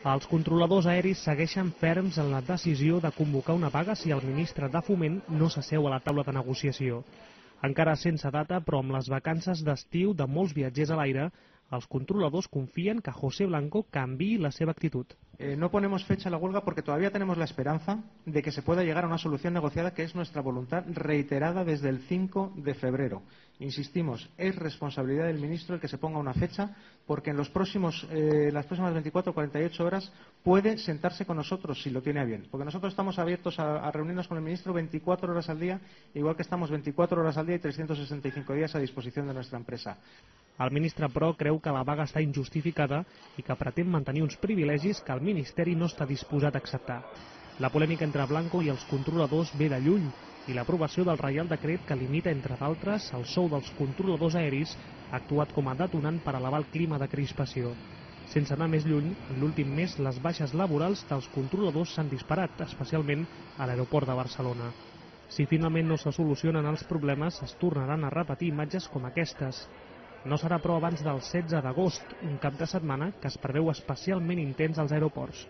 Els controladors aeris segueixen ferms en la decisió de convocar una vaga si el ministre de Foment no s'asseu a la taula de negociació. Encara sense data, però amb les vacances d'estiu de molts viatgers a l'aire, els controladors confien que José Blanco canviï la seva actitud. No ponemos fecha a la huelga porque todavía tenemos la esperanza de que se pueda llegar a una solución negociada, que es nuestra voluntad reiterada desde el 5 de febrero. Insistimos, es responsabilidad del ministro el que se ponga una fecha, porque en las próximas 24 o 48 horas puede sentarse con nosotros si lo tiene a bien. Porque nosotros estamos abiertos a reunirnos con el ministro 24 horas al día, igual que estamos 24 horas al día y 365 días a disposición de nuestra empresa. El ministre, però, creu que la vaga està injustificada i que pretén mantenir uns privilegis que el Ministeri no està disposat a acceptar. La polèmica entre Blanco i els controladors ve de lluny i l'aprovació del Reial Decret que limita, entre d'altres, el sou dels controladors aeris ha actuat com a detonant per elevar el clima de crispació. Sense anar més lluny, en l'últim mes les baixes laborals dels controladors s'han disparat, especialment a l'aeroport de Barcelona. Si finalment no se solucionen els problemes, es tornaran a repetir imatges com aquestes. No serà, però, abans del 16 d'agost, un cap de setmana que es preveu especialment intens als aeroports.